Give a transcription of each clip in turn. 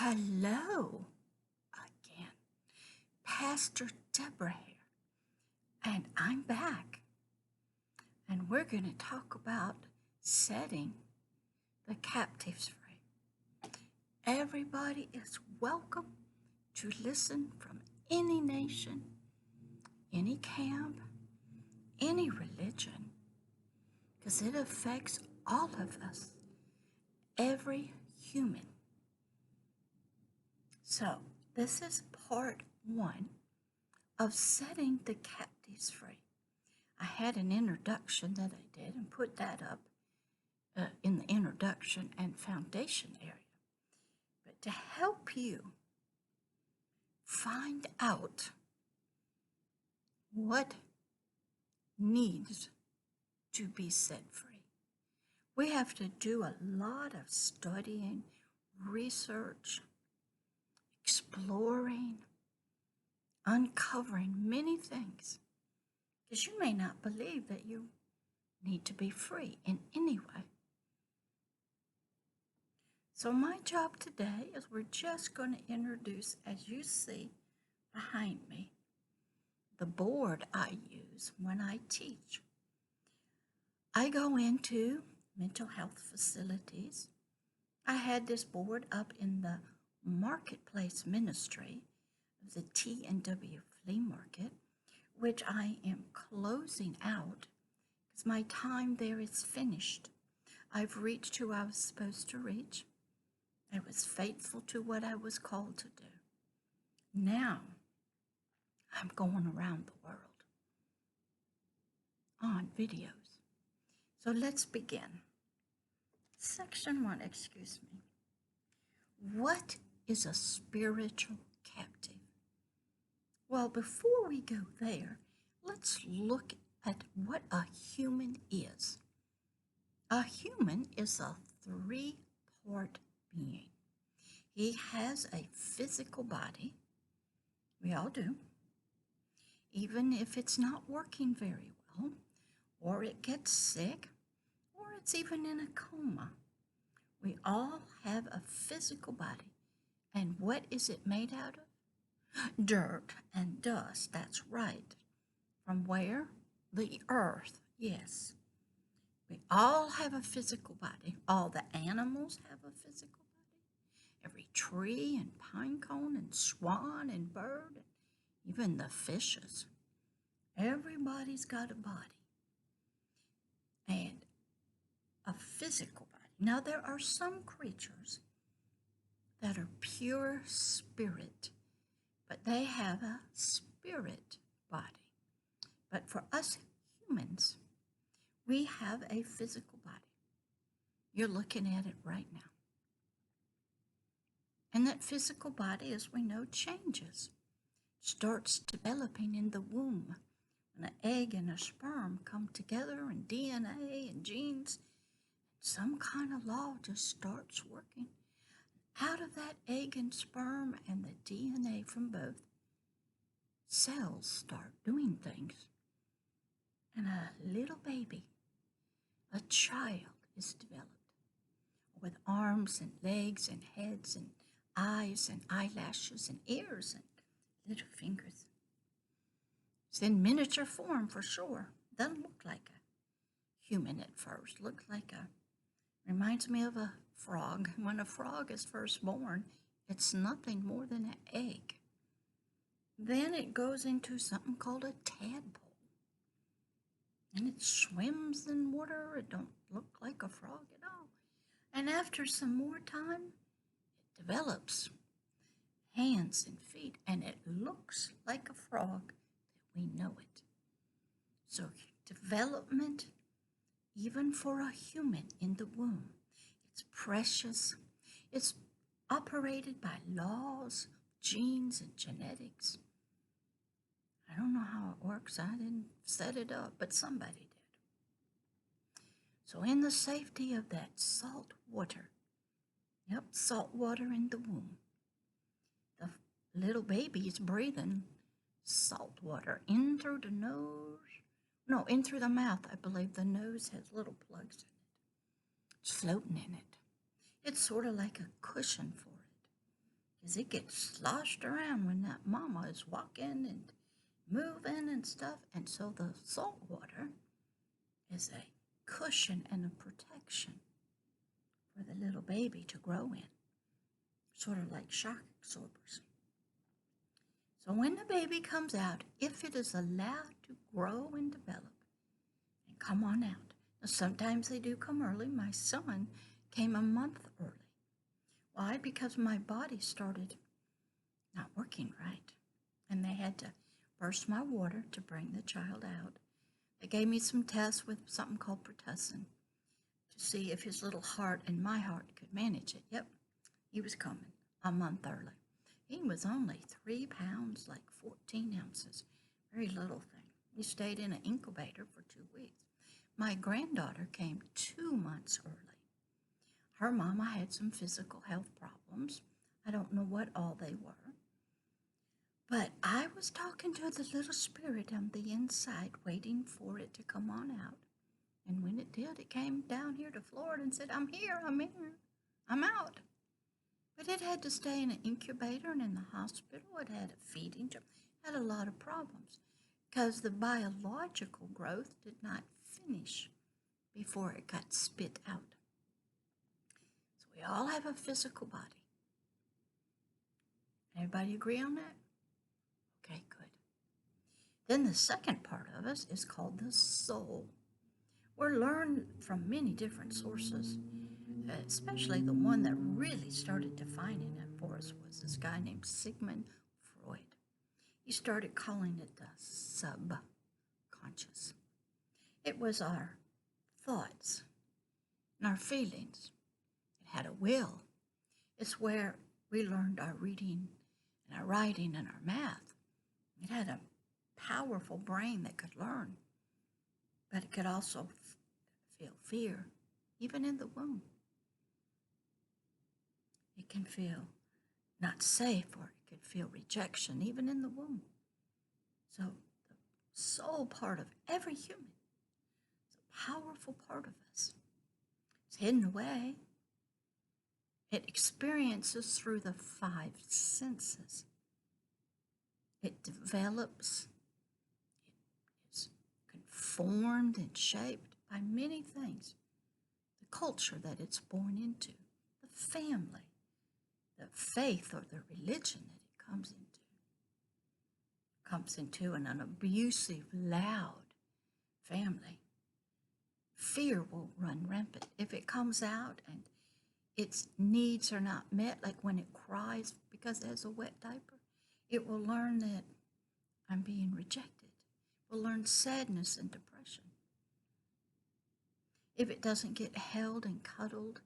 Hello again, Pastor Deborah here, and I'm back, and we're going to talk about setting the captives free. Everybody is welcome to listen from any nation, any camp, any religion, because it affects all of us, every human. So, this is part 1 of setting the captives free. I had an introduction that I did and put that up in the introduction and foundation area. But to help you find out what needs to be set free, we have to do a lot of studying, research, exploring, uncovering many things, because you may not believe that you need to be free in any way. So my job today is we're just going to introduce, as you see behind me, the board I use when I teach. I go into mental health facilities. I had this board up in the marketplace ministry of the T&W Flea Market, which I am closing out because my time there is finished. I've reached who I was supposed to reach. I was faithful to what I was called to do. Now, I'm going around the world on videos. So let's begin. Section 1, excuse me. What is a spiritual captive? Well, before we go there, let's look at what a human is. A human is a 3-part being. He has a physical body. We all do. Even if it's not working very well, or it gets sick, or it's even in a coma, we all have a physical body. And what is it made out of? Dirt and dust, that's right. From where? The earth, yes. We all have a physical body. All the animals have a physical body. Every tree and pine cone and swan and bird, and even the fishes. Everybody's got a body. And a physical body. Now there are some creatures that are pure spirit, but they have a spirit body. But for us humans, we have a physical body. You're looking at it right now. And that physical body, as we know, changes. Starts developing in the womb. When an egg and a sperm come together and DNA and genes, some kind of law just starts working. Out of that egg and sperm and the DNA from both, cells start doing things. And a little baby, a child, is developed with arms and legs and heads and eyes and eyelashes and ears and little fingers. It's in miniature form for sure. Doesn't look like a human at first. Looks like reminds me of a frog. When a frog is first born, it's nothing more than an egg. Then it goes into something called a tadpole. And it swims in water. It don't look like a frog at all. And after some more time, it develops hands and feet, and it looks like a frog that we know it. So development, even for a human in the womb, it's precious. It's operated by laws, genes, and genetics. I don't know how it works. I didn't set it up, but somebody did. So in the safety of that salt water, salt water in the womb, the little baby is breathing salt water in through the nose. No, in through the mouth. I believe the nose has little plugs in it. It's floating in it. It's sort of like a cushion for it. because it gets sloshed around when that mama is walking and moving and stuff. And so the salt water is a cushion and a protection for the little baby to grow in, sort of like shock absorbers. So when the baby comes out, if it is allowed to grow and develop and come on out, now sometimes they do come early. My son came a month early. Why? Because my body started not working right, and they had to burst my water to bring the child out. They gave me some tests with something called pertussin to see if his little heart and my heart could manage it. Yep, he was coming a month early. He was only 3 pounds, like 14 ounces, very little thing. He stayed in an incubator for 2 weeks. My granddaughter came 2 months early. Her mama had some physical health problems. I don't know what all they were. But I was talking to the little spirit on the inside, waiting for it to come on out. And when it did, it came down here to Florida and said, I'm here, I'm out. But it had to stay in an incubator and in the hospital. It had a feeding tube, had a lot of problems because the biological growth did not finish before it got spit out. So we all have a physical body. Everybody agree on that? Okay, good. Then the second part of us is called the soul. We're learned from many different sources, especially the one that really started defining it for us was this guy named Sigmund Freud. He started calling it the subconscious. It was our thoughts and our feelings. It had a will. It's where we learned our reading and our writing and our math. It had a powerful brain that could learn, but it could also feel fear, even in the womb. It can feel not safe, or it could feel rejection, even in the womb. So the soul part of every human is a powerful part of us. It's hidden away. It experiences through the 5 senses. It develops. It is conformed and shaped by many things. The culture that it's born into, the family, the faith or the religion that it comes into an abusive, loud family. Fear will run rampant. If it comes out and its needs are not met, like when it cries because it has a wet diaper, it will learn that I'm being rejected. It will learn sadness and depression. If it doesn't get held and cuddled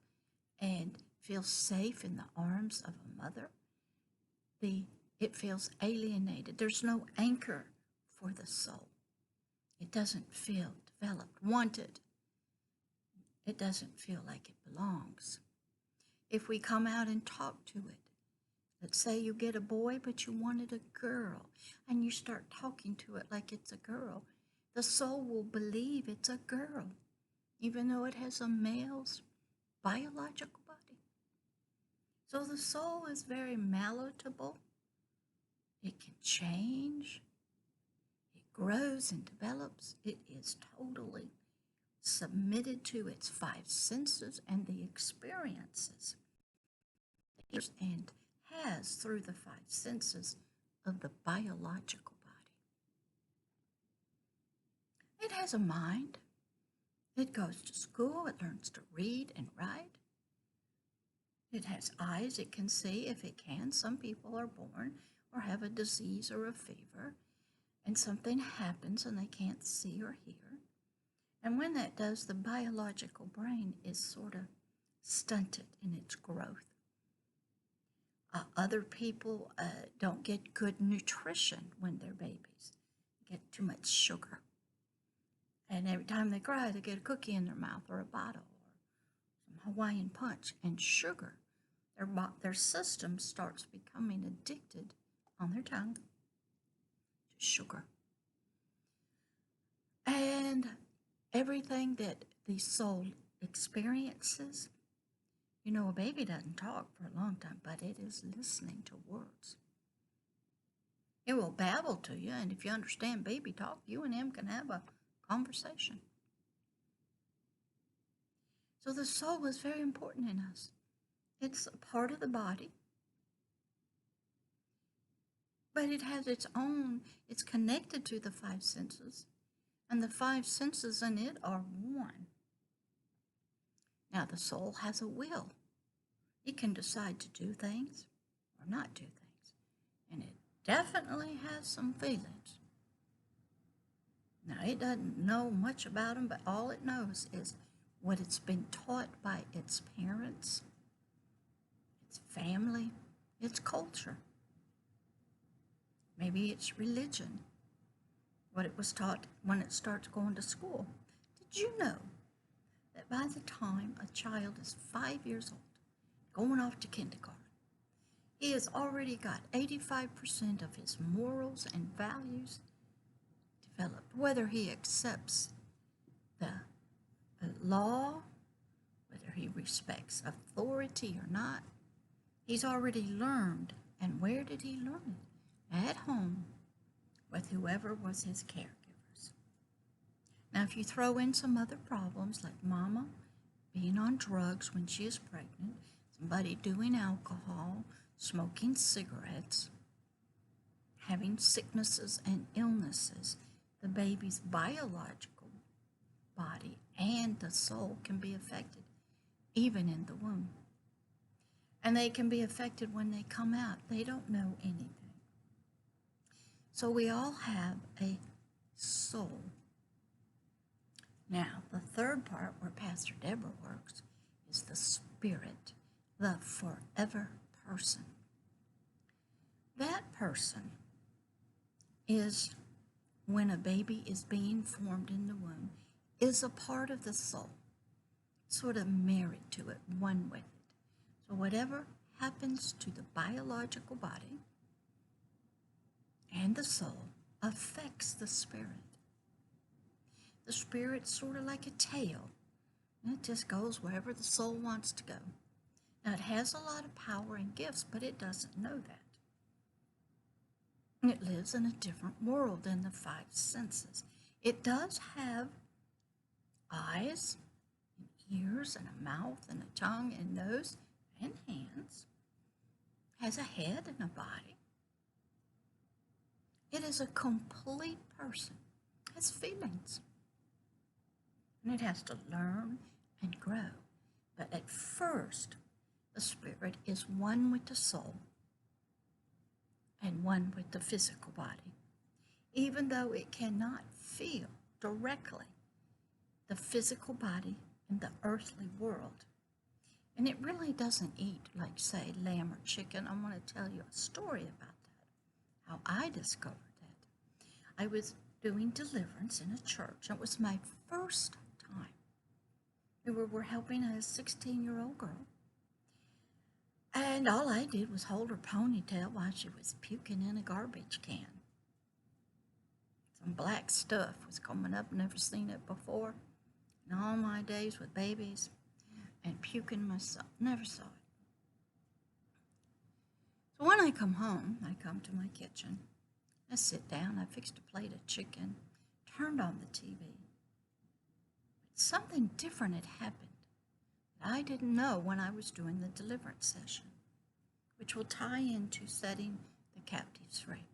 and feel safe in the arms of a mother, it feels alienated. There's no anchor for the soul. It doesn't feel developed, wanted. It doesn't feel like it belongs. If we come out and talk to it, let's say you get a boy, but you wanted a girl, and you start talking to it like it's a girl, the soul will believe it's a girl, even though it has a male's biological body. So the soul is very malleable. It can change. It grows and develops. It is totally submitted to its 5 senses and the experiences and has through the 5 senses of the biological body. It has a mind. It goes to school. It learns to read and write. It has eyes. It can see if it can. Some people are born or have a disease or a fever, and something happens and they can't see or hear. And when that does, the biological brain is sort of stunted in its growth. Other people don't get good nutrition when they're babies. They get too much sugar. And every time they cry, they get a cookie in their mouth or a bottle or some Hawaiian punch. And sugar, their system starts becoming addicted on their tongue to sugar. And everything that the soul experiences You know, a baby doesn't talk for a long time, but it is listening to words. It will babble to you, and if you understand baby talk, you and him can have a conversation. So the soul is very important in us. It's a part of the body, but it has its own, it's connected to the five senses, and the five senses in it are one. Now, the soul has a will. It can decide to do things or not do things, and it definitely has some feelings. Now, it doesn't know much about them, but all it knows is what it's been taught by its parents, its family, its culture. Maybe it's religion, what it was taught when it starts going to school. Did you know that by the time a child is 5 years old, going off to kindergarten, he has already got 85% of his morals and values developed, whether he accepts the law, whether he respects authority or not. He's already learned. And where did he learn it? At home with whoever was his caregivers. Now, if you throw in some other problems like mama being on drugs when she is pregnant, somebody doing alcohol, smoking cigarettes, having sicknesses and illnesses, the baby's biological body and the soul can be affected, even in the womb. And they can be affected when they come out. They don't know anything. So we all have a soul. Now, the third part where Pastor Deborah works is the spirit, the forever person. That person is, when a baby is being formed in the womb, is a part of the soul, sort of married to it, one with it. So whatever happens to the biological body and the soul affects the spirit. The spirit's sort of like a tail, and it just goes wherever the soul wants to go. Now, it has a lot of power and gifts, but it doesn't know that. And it lives in a different world than the five senses. It does have eyes, and ears, and a mouth, and a tongue, and nose, and hands. Has a head and a body. It is a complete person. It has feelings. And it has to learn and grow. But at first, the spirit is one with the soul and one with the physical body. Even though it cannot feel directly the physical body in the earthly world. And it really doesn't eat like, say, lamb or chicken. I want to tell you a story about that, how I discovered that. I was doing deliverance in a church. It was my first time. We were helping a 16-year-old girl. And all I did was hold her ponytail while she was puking in a garbage can. Some black stuff was coming up, never seen it before. In all my days with babies and puking myself, never saw it. So when I come home, I come to my kitchen. I sit down, I fixed a plate of chicken, turned on the TV. But something different had happened that I didn't know when I was doing the deliverance session, which will tie into setting the captives free.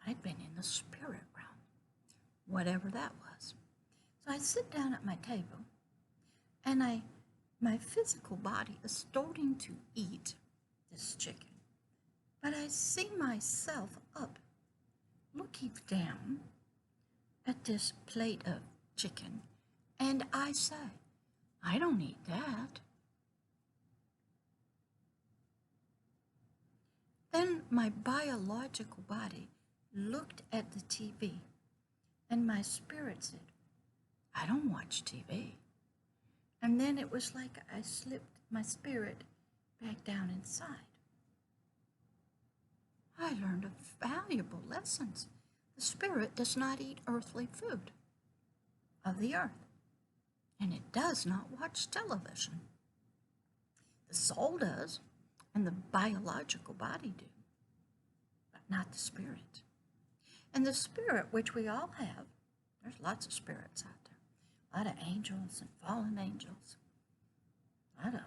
I'd been in the spirit realm, whatever that was. So I sit down at my table, and my physical body is starting to eat this chicken. But I see myself up, looking down at this plate of chicken, and I say, I don't eat that. Then my biological body looked at the TV, and my spirit said, I don't watch TV. And then it was like I slipped my spirit back down inside. I learned valuable lessons. The spirit does not eat earthly food of the earth, and it does not watch television. The soul does, and the biological body do, but not the spirit. And the spirit, which we all have, there's lots of spirits out there. A lot of angels and fallen angels. A lot of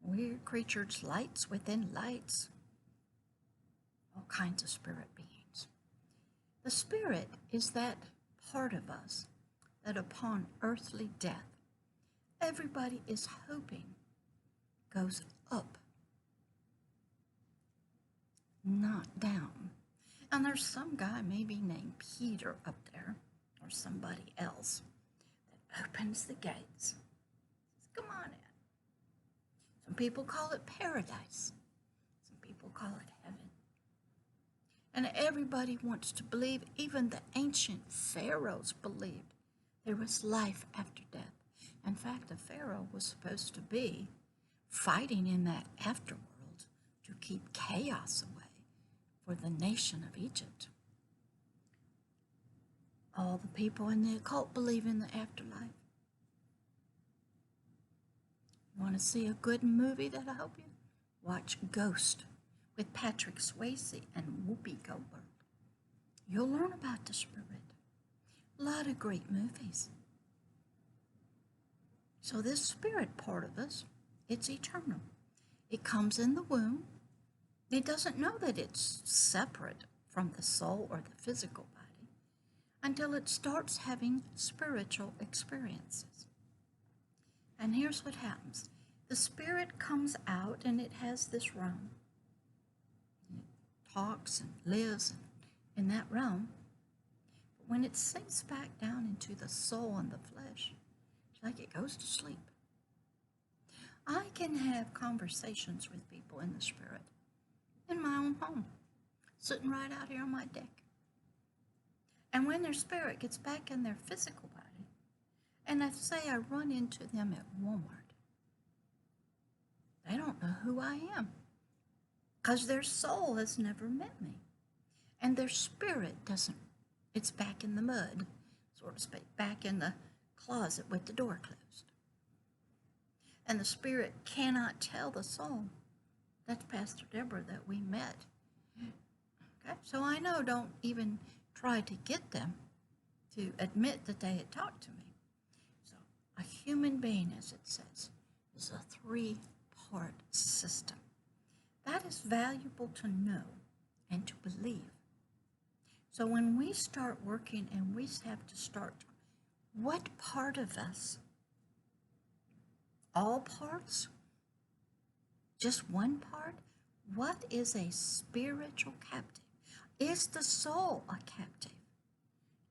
weird creatures, lights within lights. All kinds of spirit beings. The spirit is that part of us that upon earthly death, everybody is hoping goes up, not down. And there's some guy maybe named Peter up there, or somebody else, that opens the gates. Says, come on in. Some people call it paradise. Some people call it heaven. And everybody wants to believe, even the ancient pharaohs believed there was life after death. In fact, the pharaoh was supposed to be fighting in that afterworld to keep chaos away for the nation of Egypt. All the people in the occult believe in the afterlife. You want to see a good movie that'll help you? Watch Ghost with Patrick Swayze and Whoopi Goldberg. You'll learn about the spirit. A lot of great movies. So this spirit part of us, it's eternal. It comes in the womb. It doesn't know that it's separate from the soul or the physical body until it starts having spiritual experiences. And here's what happens. The spirit comes out and it has this realm. It talks and lives in that realm. But when it sinks back down into the soul and the flesh, it's like it goes to sleep. I can have conversations with people in the spirit in my own home, sitting right out here on my deck. And when their spirit gets back in their physical body, and I say I run into them at Walmart, they don't know who I am because their soul has never met me. And their spirit doesn't, it's back in the mud, so to speak, back in the closet with the door closed. And the spirit cannot tell the soul, that's Pastor Deborah that we met. Okay, so I know, don't even try to get them to admit that they had talked to me. So a human being, as it says, is a three-part system. That is valuable to know and to believe. So when we start working and we have to start, what part of us? All parts? Just one part? What is a spiritual captive? Is the soul a captive?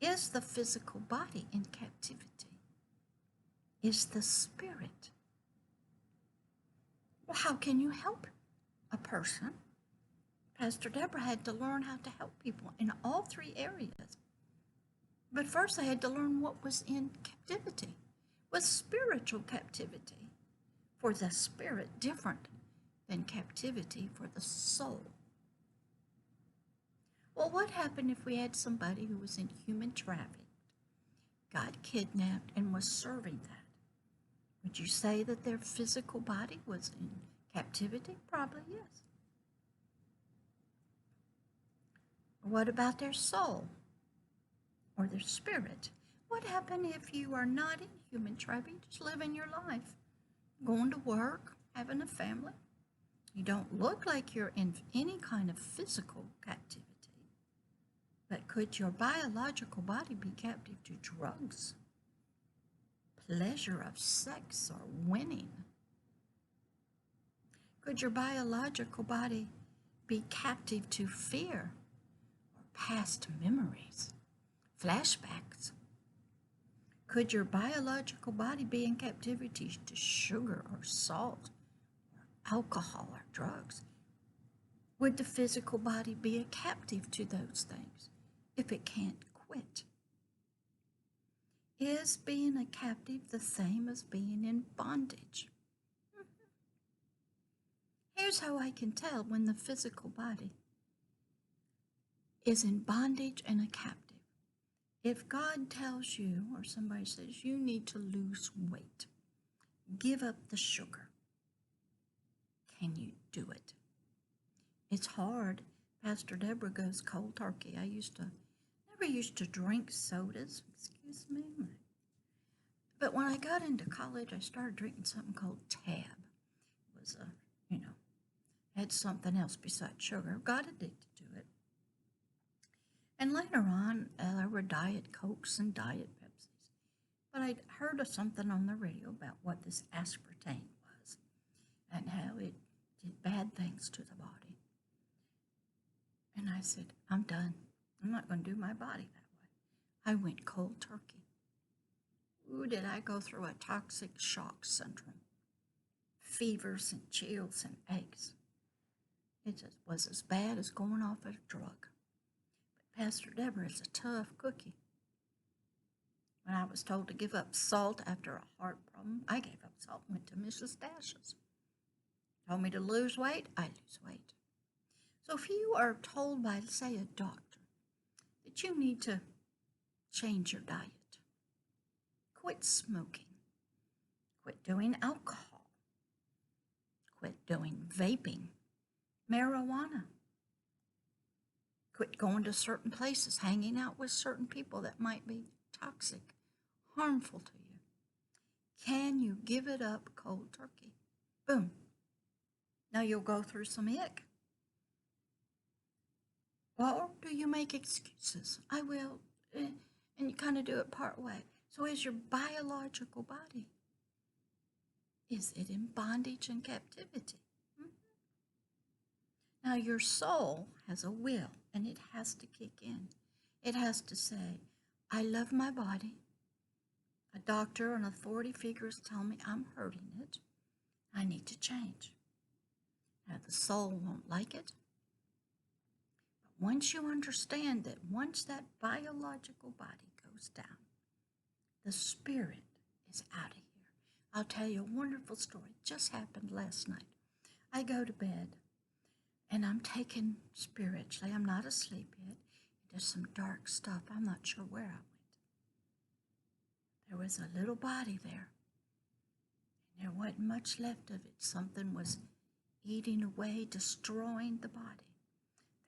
Is the physical body in captivity? Is the spirit? Well, how can you help a person? Pastor Deborah had to learn how to help people in all three areas. But first I had to learn what was in captivity, was spiritual captivity for the spirit, different than captivity for the soul. Well, what happened if we had somebody who was in human trafficking, got kidnapped, and was serving that? Would you say that their physical body was in captivity? Probably yes. What about their soul or their spirit? What happened if you are not in human trafficking, just living your life, going to work, having a family? You don't look like you're in any kind of physical captivity. But could your biological body be captive to drugs, pleasure of sex, or winning? Could your biological body be captive to fear or past memories, flashbacks? Could your biological body be in captivity to sugar or salt, or alcohol or drugs? Would the physical body be a captive to those things if it can't quit? Is being a captive the same as being in bondage? Here's how I can tell when the physical body is in bondage and a captive. If God tells you, or somebody says, you need to lose weight, give up the sugar, can you do it? It's hard. Pastor Deborah goes cold turkey. Never used to drink sodas, excuse me. But when I got into college, I started drinking something called Tab. It was had something else besides sugar. Got addicted to it. And later on, there were Diet Cokes and Diet Pepsis. But I'd heard of something on the radio about what this aspartame was and how it did bad things to the body. And I said, I'm done. I'm not going to do my body that way. I went cold turkey. Ooh, did I go through a toxic shock syndrome. Fevers and chills and aches. It just was as bad as going off a drug. But Pastor Deborah is a tough cookie. When I was told to give up salt after a heart problem, I gave up salt and went to Mrs. Dash's. Told me to lose weight, I lose weight. So if you are told by, say, a doctor that you need to change your diet, quit smoking, quit doing alcohol, quit doing vaping, marijuana, quit going to certain places, hanging out with certain people that might be toxic, harmful to you. Can you give it up cold turkey? Boom. Now you'll go through some ick. Or do you make excuses? I will, and you kind of do it part way. So is your biological body, is it in bondage and captivity? Now your soul has a will, and it has to kick in. It has to say, I love my body. A doctor and authority figures tell me I'm hurting it. I need to change. Now the soul won't like it. But once you understand that once that biological body goes down, the spirit is out of here. I'll tell you a wonderful story. It just happened last night. I go to bed and I'm taken spiritually. I'm not asleep yet. There's some dark stuff. I'm not sure where I went. There was a little body there. And there wasn't much left of it. Something was eating away, destroying the body.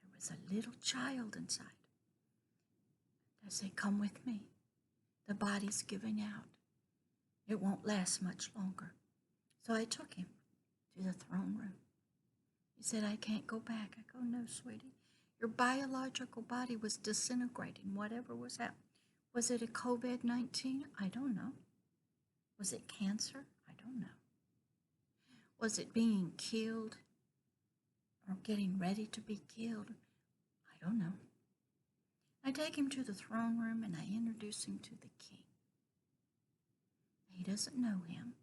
There was a little child inside. I said, come with me. The body's giving out. It won't last much longer. So I took him to the throne room. He said, I can't go back. I go, no, sweetie. Your biological body was disintegrating, whatever was happening. Was it a COVID-19? I don't know. Was it cancer? I don't know. Was it being killed or getting ready to be killed? I don't know. I take him to the throne room and I introduce him to the king. He doesn't know him,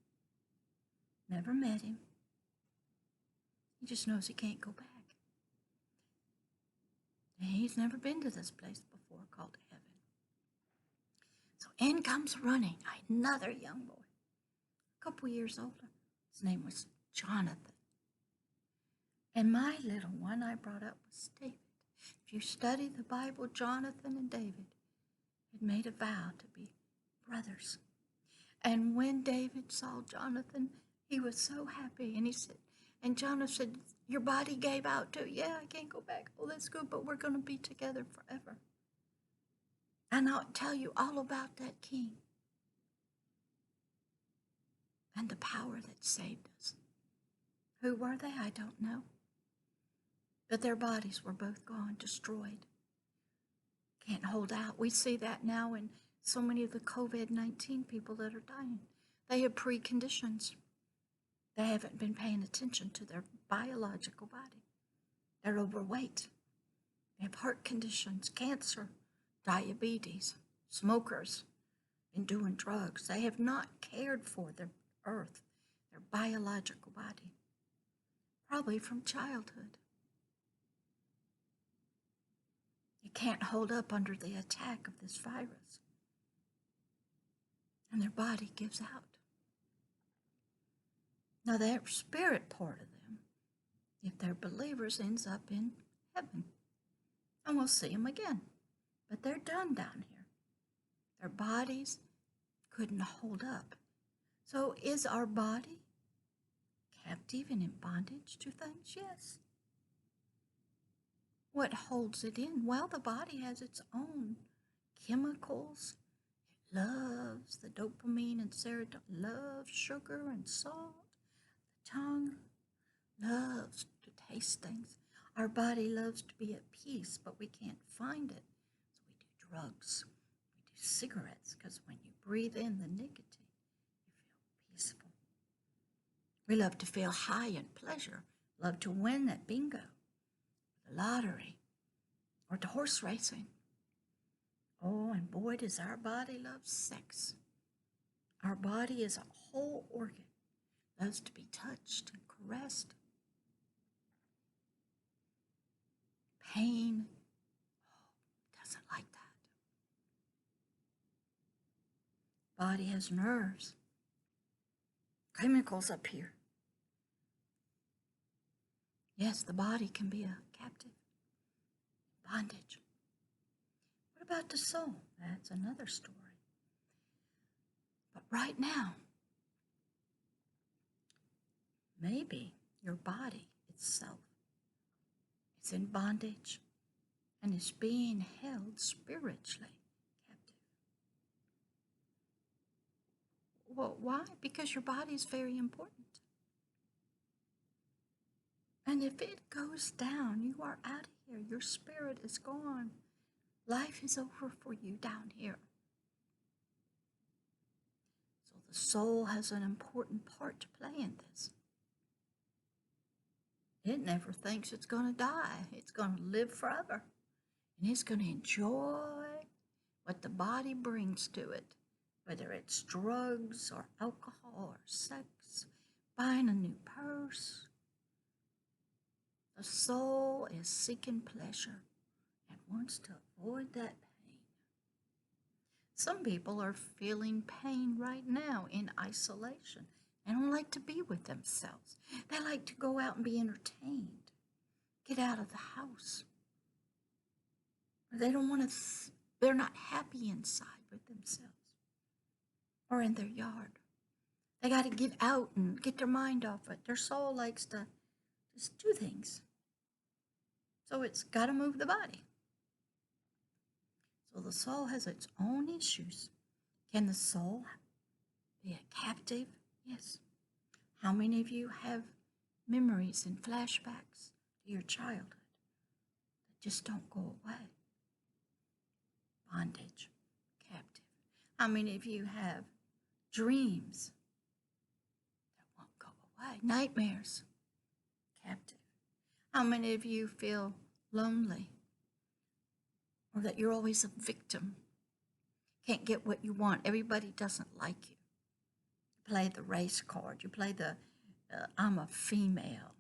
never met him. He just knows he can't go back. And he's never been to this place before called heaven. So in comes running another young boy, a couple years older. His name was Jonathan. And my little one I brought up was David. If you study the Bible, Jonathan and David had made a vow to be brothers. And when David saw Jonathan, he was so happy. And he said, and Jonathan said, your body gave out too. Yeah, I can't go back. Oh, that's good, but we're going to be together forever. And I'll tell you all about that king and the power that saved us. Who were they? I don't know. But their bodies were both gone, destroyed. Can't hold out. We see that now in so many of the COVID-19 people that are dying. They have preconditions. They haven't been paying attention to their biological body. They're overweight. They have heart conditions, cancer, diabetes, smokers, been doing drugs. They have not cared for their earth, their biological body, probably from childhood. It can't hold up under the attack of this virus. And their body gives out. Now their spirit part of them, if they're believers, ends up in heaven. And we'll see them again. But they're done down here. Their bodies couldn't hold up. So is our body captive and in bondage to things? Yes. What holds it in? Well, the body has its own chemicals. It loves the dopamine and serotonin, loves sugar and salt. The tongue loves to taste things. Our body loves to be at peace, but we can't find it. So we do drugs. We do cigarettes, because when you breathe in the nicotine, you feel peaceful. We love to feel high and pleasure, love to win at bingo, the lottery, or to horse racing. Oh, and boy, does our body love sex. Our body is a whole organ, loves to be touched and caressed. Pain, doesn't like that. Body has nerves, chemicals up here. Yes, the body can be a captive, bondage. What about the soul? That's another story. But right now, maybe your body itself is in bondage and is being held spiritually captive. Well, why? Because your body is very important. And if it goes down, you are out of here. Your spirit is gone. Life is over for you down here. So the soul has an important part to play in this. It never thinks it's going to die. It's going to live forever. And it's going to enjoy what the body brings to it, whether it's drugs or alcohol or sex, buying a new purse. The soul is seeking pleasure and wants to avoid that pain. Some people are feeling pain right now in isolation and don't like to be with themselves. They like to go out and be entertained, get out of the house. They don't want to, they're not happy inside with themselves or in their yard. They got to get out and get their mind off it. Their soul likes to just do things. So it's got to move the body. So the soul has its own issues. Can the soul be a captive? Yes. How many of you have memories and flashbacks to your childhood that just don't go away? Bondage, captive. How many of you have dreams that won't go away? Nightmares, captive. How many of you feel lonely or that you're always a victim? Can't get what you want. Everybody doesn't like you. You play the race card. You play the I'm a female.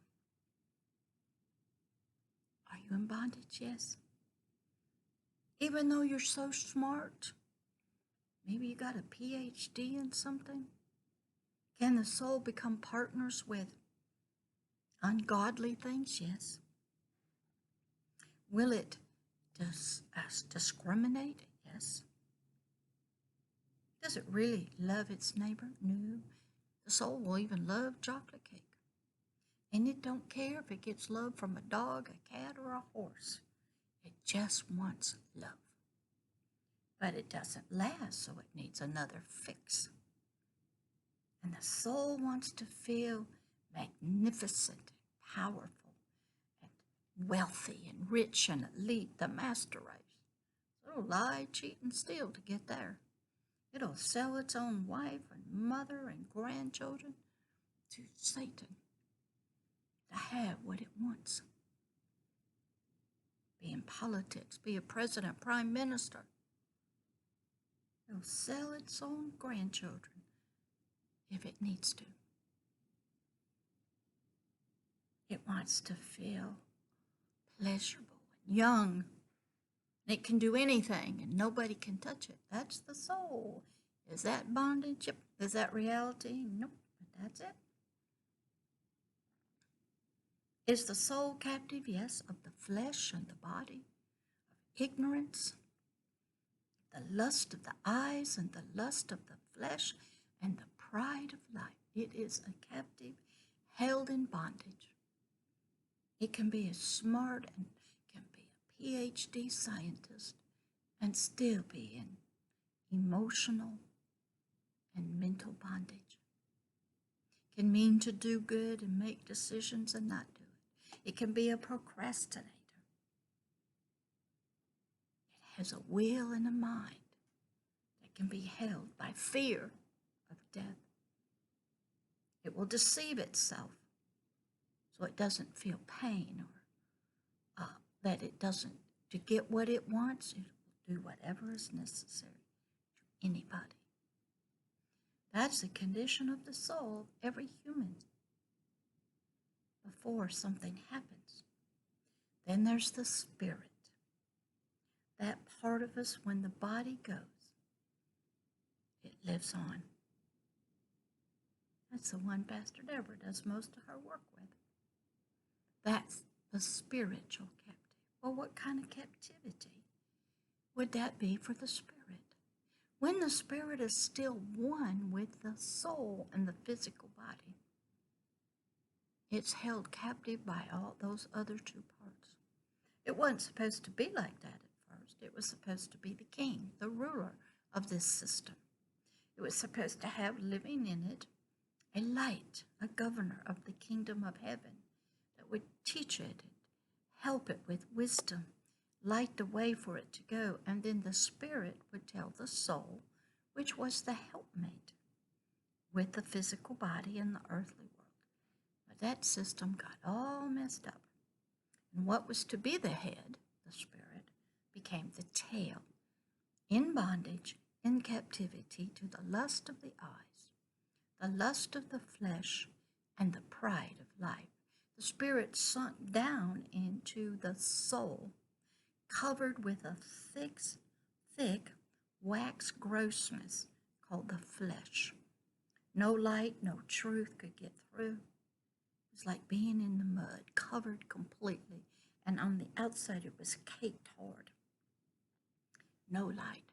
Are you in bondage? Yes. Even though you're so smart, maybe you got a PhD in something. Can the soul become partners with ungodly things? Yes. Will it discriminate? Yes. Does it really love its neighbor? No. The soul will even love chocolate cake. And it don't care if it gets love from a dog, a cat, or a horse. It just wants love. But it doesn't last, so it needs another fix. And the soul wants to feel magnificent, and powerful, and wealthy, and rich, and elite, the master race. So it'll lie, cheat, and steal to get there. It'll sell its own wife and mother and grandchildren to Satan to have what it wants. Be in politics, be a president, prime minister. It'll sell its own grandchildren if it needs to. It wants to feel pleasurable and young. It can do anything and nobody can touch it. That's the soul. Is that bondage? Yep. Is that reality? Nope. But that's it. Is the soul captive? Yes, of the flesh and the body, of ignorance, the lust of the eyes and the lust of the flesh and the pride of life. It is a captive held in bondage. It can be as smart and can be a PhD scientist and still be in emotional and mental bondage. It can mean to do good and make decisions and not do it. It can be a procrastinator. It has a will and a mind that can be held by fear of death. It will deceive itself so it doesn't feel pain or that it doesn't, to get what it wants, it will do whatever is necessary to anybody. That's the condition of the soul of every human before something happens. Then there's the spirit, that part of us when the body goes, it lives on. That's the one Pastor Deborah does most of her work with. That's the spiritual captive. Well, what kind of captivity would that be for the spirit? When the spirit is still one with the soul and the physical body, it's held captive by all those other two parts. It wasn't supposed to be like that at first. It was supposed to be the king, the ruler of this system. It was supposed to have living in it a light, a governor of the kingdom of heaven that would teach it and help it with wisdom, light the way for it to go, and then the spirit would tell the soul, which was the helpmate with the physical body and the earthly world. But that system got all messed up. And what was to be the head, the spirit, became the tail, in bondage, in captivity to the lust of the eyes, the lust of the flesh, and the pride of life. The spirit sunk down into the soul, covered with a thick wax grossness called the flesh. No light, no truth could get through. It was like being in the mud, covered completely, and on the outside it was caked hard. No light.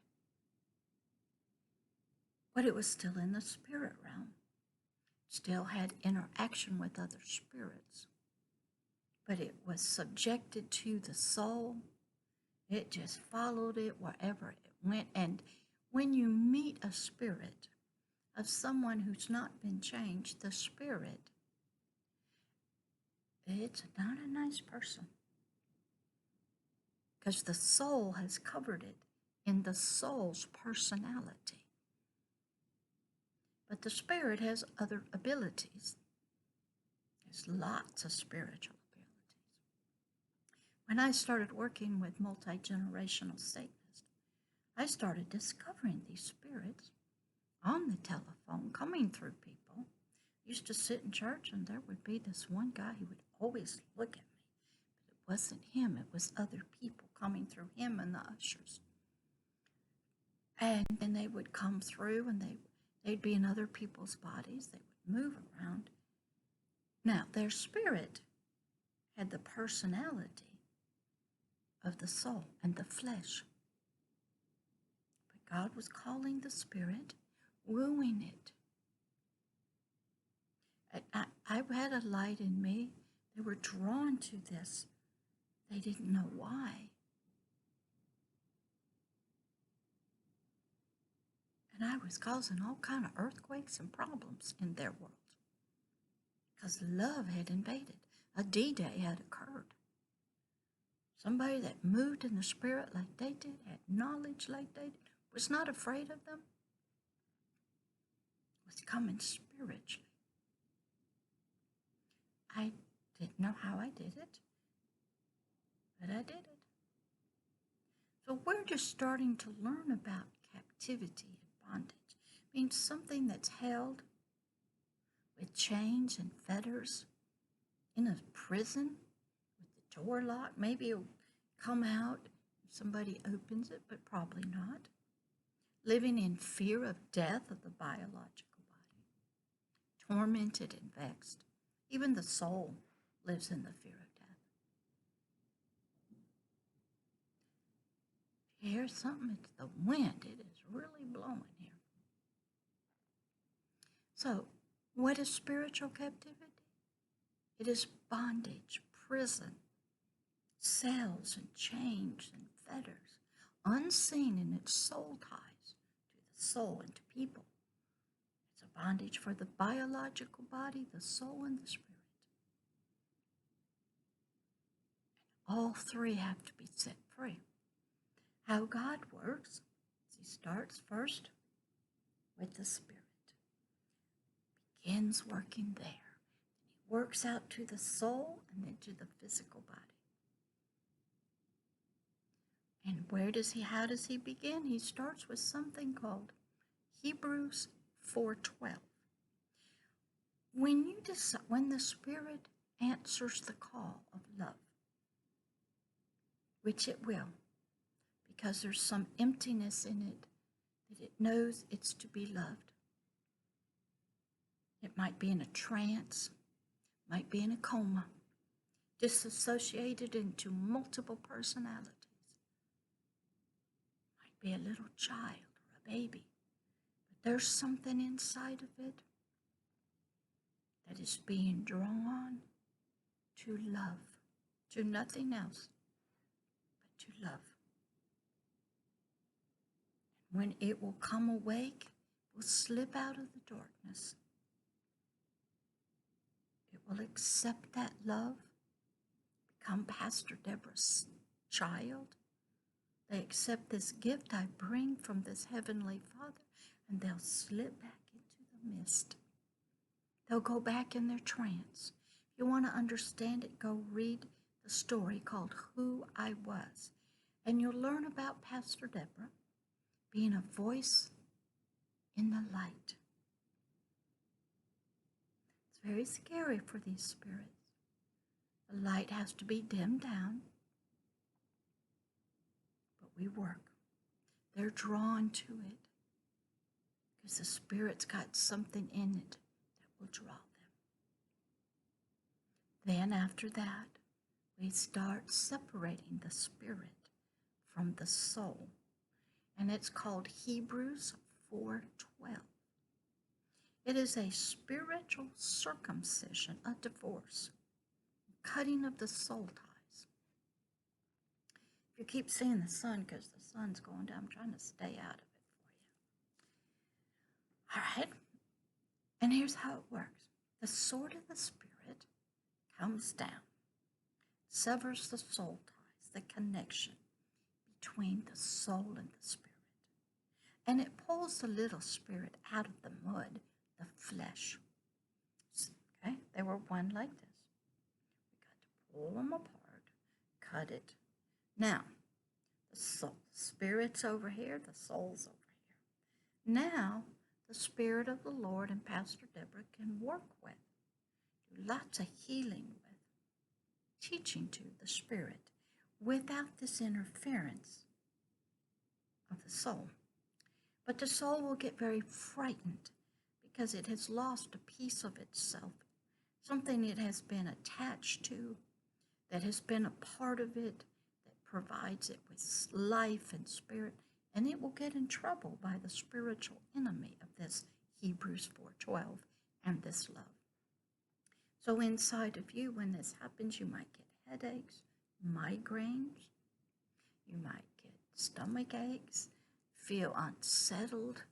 But it was still in the spirit realm. Still had interaction with other spirits. But it was subjected to the soul. It just followed it wherever it went. And when you meet a spirit of someone who's not been changed, the spirit, it's not a nice person. Because the soul has covered it in the soul's personality. But the spirit has other abilities. There's lots of spiritual abilities. When I started working with multi-generational Satanists, I started discovering these spirits on the telephone, coming through people. I used to sit in church and there would be this one guy who would always look at me. But it wasn't him, it was other people coming through him and the ushers. And then they would come through and they'd be in other people's bodies. They would move around. Now, their spirit had the personality of the soul and the flesh. But God was calling the spirit, wooing it. I had a light in me. They were drawn to this. They didn't know why. And I was causing all kind of earthquakes and problems in their world. Because love had invaded. A D-Day had occurred. Somebody that moved in the spirit like they did, had knowledge like they did, was not afraid of them, was coming spiritually. I didn't know how I did it, but I did it. So we're just starting to learn about captivity and bondage. It means something that's held with chains and fetters in a prison with the door locked. Maybe it'll come out if somebody opens it, but probably not. Living in fear of death of the biological body. Tormented and vexed. Even the soul lives in the fear of death. If you hear something, it's the wind. It is really blowing here. So, what is spiritual captivity? It is bondage, prison, cells and chains and fetters, unseen in its soul ties to the soul and to people. It's a bondage for the biological body, the soul, and the spirit. All three have to be set free. How God works is He starts first with the spirit, begins working there. He works out to the soul and then to the physical body. And how does he begin? He starts with something called Hebrews 4:12. When the Spirit answers the call of love, which it will, because there's some emptiness in it that it knows it's to be loved. It might be in a trance, might be in a coma, disassociated into multiple personalities. Might be a little child or a baby, but there's something inside of it that is being drawn to love, to nothing else but to love. And when it will come awake, it will slip out of the darkness. It will accept that love, become Pastor Deborah's child. They accept this gift I bring from this Heavenly Father, and they'll slip back into the mist. They'll go back in their trance. If you want to understand it, go read the story called Who I Was, and you'll learn about Pastor Deborah being a voice in the light. It's very scary for these spirits. The light has to be dimmed down, but we work. They're drawn to it because the Spirit's got something in it that will draw them. Then after that, we start separating the Spirit from the soul, and it's called Hebrews 4:12. It is a spiritual circumcision, a divorce, cutting of the soul ties. If you keep seeing the sun, because the sun's going down, I'm trying to stay out of it for you. All right, and here's how it works. The sword of the Spirit comes down, severs the soul ties, the connection between the soul and the Spirit. And it pulls the little spirit out of the mud, the flesh. Okay, they were one like this. We got to pull them apart, cut it. Now, the soul, spirit's over here, the soul's over here. Now, the Spirit of the Lord and Pastor Deborah can work with, do lots of healing with, teaching to the Spirit without this interference of the soul. But the soul will get very frightened because it has lost a piece of itself, something it has been attached to, that has been a part of it, that provides it with life and spirit, and it will get in trouble by the spiritual enemy of this Hebrews 4:12 and this love. So inside of you, when this happens, you might get headaches, migraines, you might get stomach aches, feel unsettled,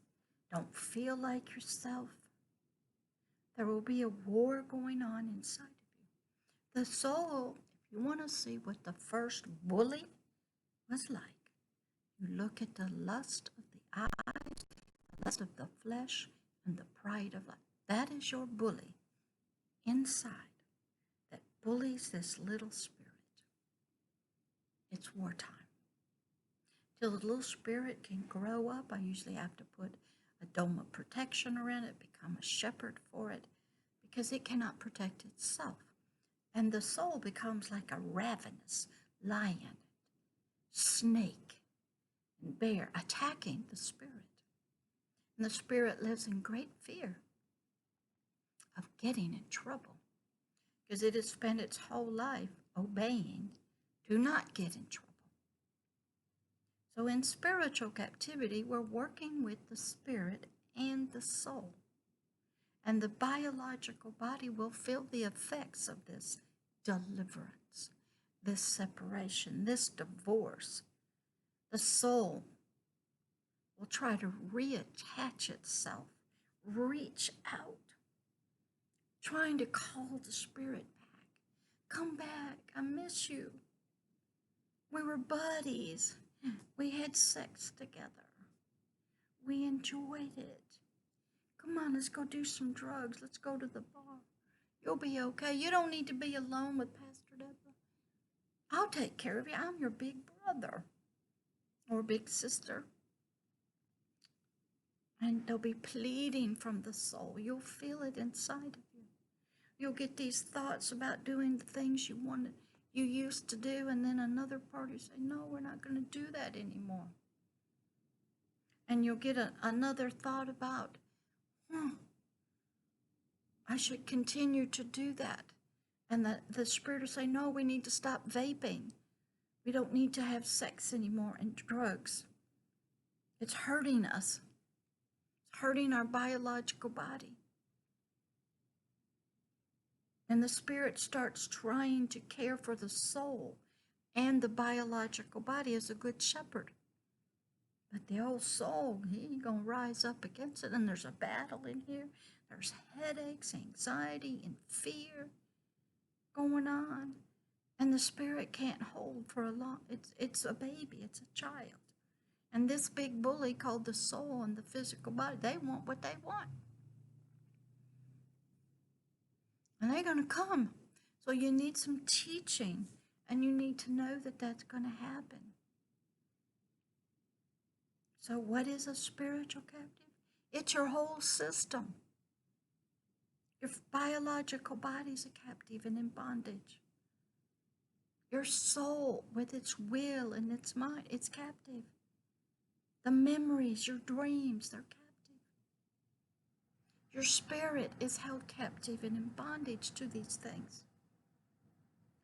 don't feel like yourself. There will be a war going on inside of you. The soul, if you want to see what the first bully was like, you look at the lust of the eyes, the lust of the flesh, and the pride of life. That is your bully inside that bullies this little spirit. It's wartime. Till the little spirit can grow up, I usually have to put a dome of protection around it, become a shepherd for it, because it cannot protect itself. And the soul becomes like a ravenous lion, snake, and bear, attacking the spirit. And the spirit lives in great fear of getting in trouble, because it has spent its whole life obeying to not get in trouble. So in spiritual captivity, we're working with the spirit and the soul. And the biological body will feel the effects of this deliverance, this separation, this divorce. The soul will try to reattach itself, reach out, trying to call the spirit back. Come back, I miss you. We were buddies. We had sex together. We enjoyed it. Come on, let's go do some drugs. Let's go to the bar. You'll be okay. You don't need to be alone with Pastor Deborah. I'll take care of you. I'm your big brother or big sister. And they'll be pleading from the soul. You'll feel it inside of you. You'll get these thoughts about doing the things you used to do, and then another party say, no, we're not going to do that anymore. And you'll get another thought about, I should continue to do that. And the spirit will say, no, we need to stop vaping. We don't need to have sex anymore and drugs. It's hurting us. It's hurting our biological body. And the spirit starts trying to care for the soul and the biological body as a good shepherd. But the old soul, he ain't going to rise up against it. And there's a battle in here. There's headaches, anxiety, and fear going on. And the spirit can't hold for a long, it's a baby, it's a child. And this big bully called the soul and the physical body, they want what they want. And they're going to come. So you need some teaching, and you need to know that that's going to happen. So what is a spiritual captive? It's your whole system. Your biological body's a captive and in bondage. Your soul, with its will and its mind, it's captive. The memories, your dreams, they're captive. Your spirit is held captive and in bondage to these things.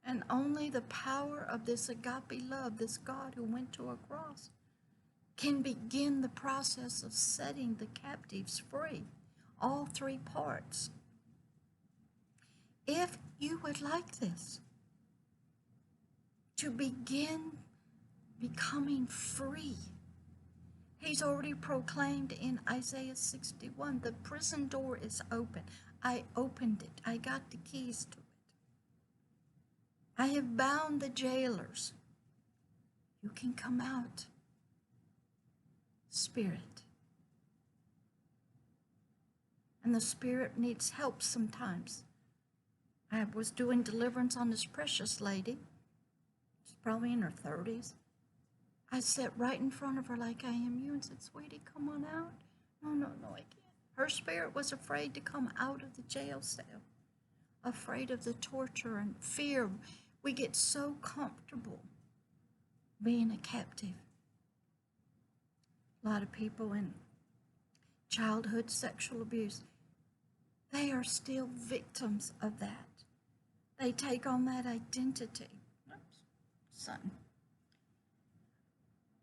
And only the power of this agape love, this God who went to a cross, can begin the process of setting the captives free. All three parts. If you would like this, to begin becoming free, he's already proclaimed in Isaiah 61, the prison door is open. I opened it. I got the keys to it. I have bound the jailers. You can come out. Spirit. And the spirit needs help sometimes. I was doing deliverance on this precious lady. She's probably in her 30s. I sat right in front of her like I am you and said, sweetie, come on out. No, I can't. Her spirit was afraid to come out of the jail cell, afraid of the torture and fear. We get so comfortable being a captive. A lot of people in childhood sexual abuse, they are still victims of that. They take on that identity.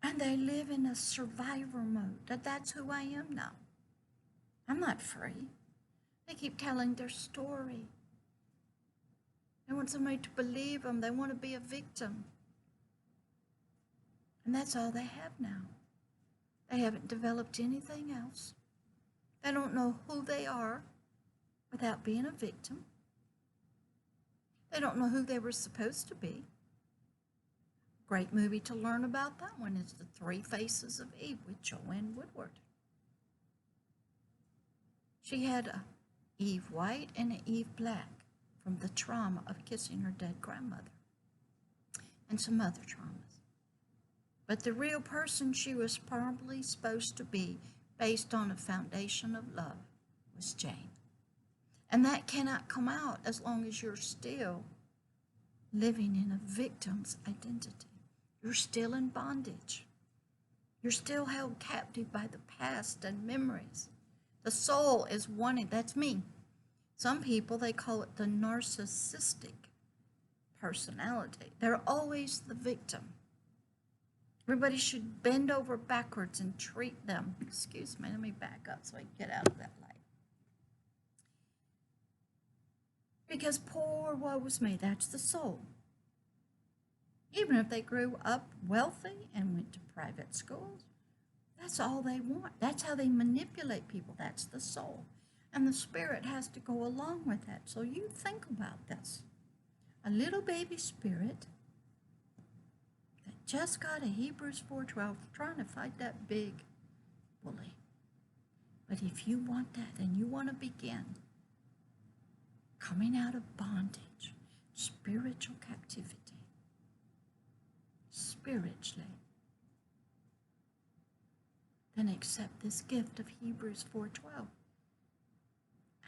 And they live in a survivor mode. That's who I am now. I'm not free. They keep telling their story. They want somebody to believe them. They want to be a victim. And that's all they have now. They haven't developed anything else. They don't know who they are without being a victim. They don't know who they were supposed to be. Great movie to learn about that one is The Three Faces of Eve with Joanne Woodward. She had a Eve white and an Eve black from the trauma of kissing her dead grandmother and some other traumas. But the real person she was probably supposed to be, based on a foundation of love, was Jane. And that cannot come out as long as you're still living in a victim's identity. You're still in bondage. You're still held captive by the past and memories. The soul is wanting, that's me. Some people, they call it the narcissistic personality. They're always the victim. Everybody should bend over backwards and treat them. Excuse me, let me back up so I can get out of that light. Because poor woe is me, that's the soul. Even if they grew up wealthy and went to private schools, that's all they want. That's how they manipulate people. That's the soul. And the spirit has to go along with that. So you think about this. A little baby spirit that just got a Hebrews 4:12 trying to fight that big bully. But if you want that and you want to begin coming out of bondage, spiritual captivity, spiritually, then accept this gift of Hebrews 4:12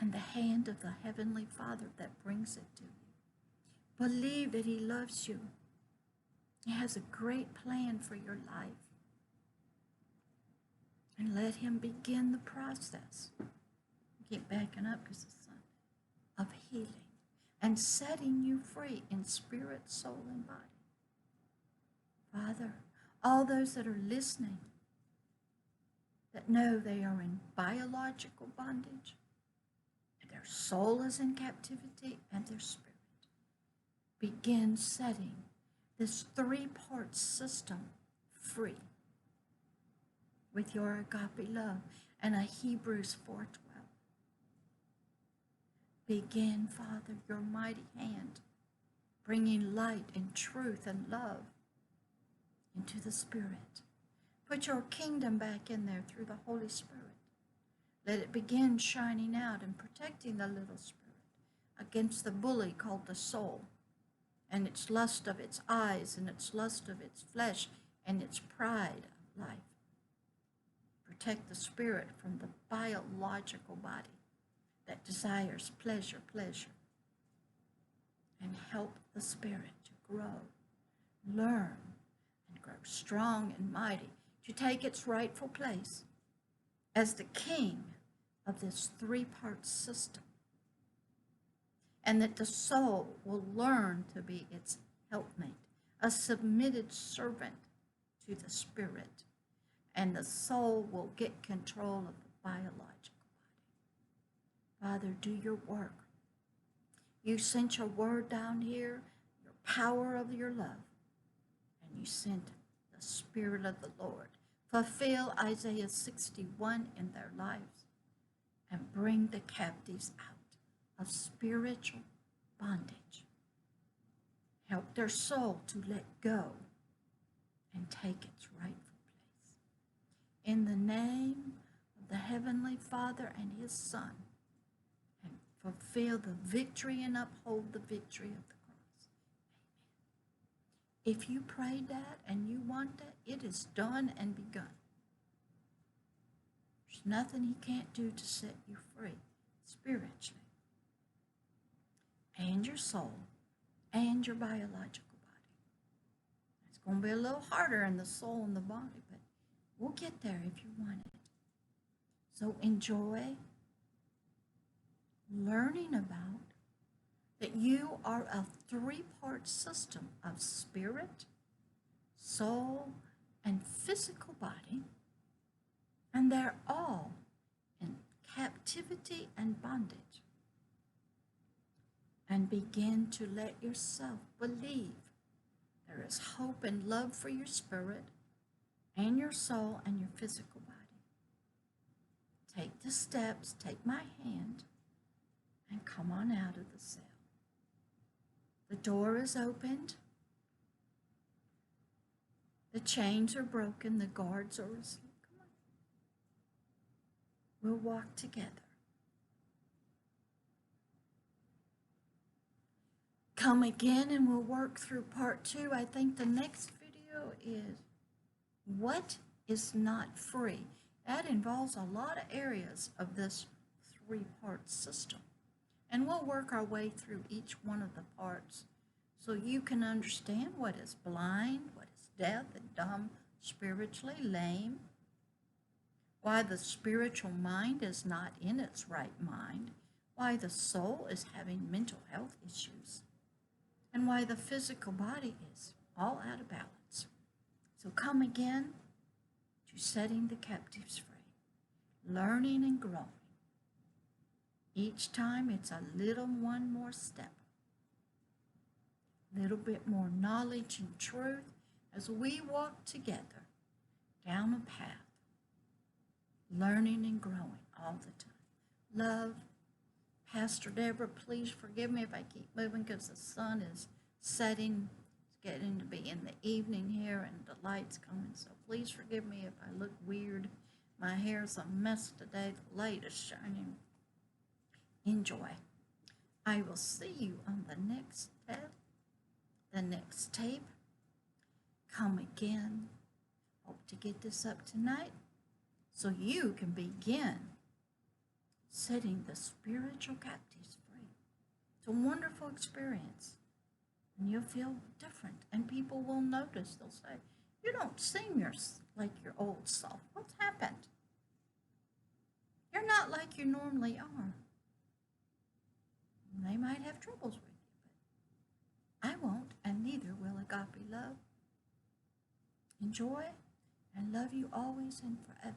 and the hand of the Heavenly Father that brings it to you. Believe that He loves you. He has a great plan for your life. And let Him begin the process. Keep backing up because it's of healing and setting you free in spirit, soul, and body. Father, all those that are listening that know they are in biological bondage, their soul is in captivity, and their spirit, begin setting this three-part system free with your agape love and a Hebrews 4:12. Begin, Father, your mighty hand, bringing light and truth and love into the Spirit. Put your kingdom back in there through the Holy Spirit. Let it begin shining out and protecting the little spirit against the bully called the soul and its lust of its eyes and its lust of its flesh and its pride of life. Protect the spirit from the biological body that desires pleasure, and help the spirit to grow, learn, and grow strong and mighty, to take its rightful place as the king of this three-part system, and that the soul will learn to be its helpmate, a submitted servant to the spirit, and the soul will get control of the biological body. Father, do your work. You sent your word down here, your power of your love, and you sent the Spirit of the Lord. Fulfill Isaiah 61 in their lives and bring the captives out of spiritual bondage. Help their soul to let go and take its rightful place. In the name of the Heavenly Father and His Son, and fulfill the victory and uphold the victory of the cross. Amen. If you prayed that and you want that, it is done and begun. There's nothing He can't do to set you free spiritually, and your soul, and your biological body. It's going to be a little harder in the soul and the body, but we'll get there if you want it. So enjoy learning about that you are a three-part system of spirit, soul, and physical body, and they're all in captivity and bondage. And begin to let yourself believe there is hope and love for your spirit and your soul and your physical body. Take the steps, take my hand, and come on out of the cell. The door is opened. The chains are broken. The guards are asleep. Come on. We'll walk together. Come again and we'll work through part 2. I think the next video is what is not free. That involves a lot of areas of this three-part system. And we'll work our way through each one of the parts so you can understand what is blind, what is deaf and dumb, spiritually lame, why the spiritual mind is not in its right mind, why the soul is having mental health issues, and why the physical body is all out of balance. So come again to setting the captives free, learning and growing Each time it's a little one more step, a little bit more knowledge and truth as we walk together down a path, learning and growing all the time. Love, Pastor Deborah, please forgive me if I keep moving because the sun is setting. It's getting to be in the evening here and the light's coming, so please forgive me if I look weird. My hair's a mess today. The light is shining. Enjoy. I will see you on the next tape. Come again. Hope to get this up tonight so you can begin setting the spiritual captives free. It's a wonderful experience, and you'll feel different, and people will notice. They'll say, you don't seem like your old self. What's happened? You're not like you normally are. They might have troubles with you, but I won't, and neither will Agape Love. Enjoy and love you always and forever.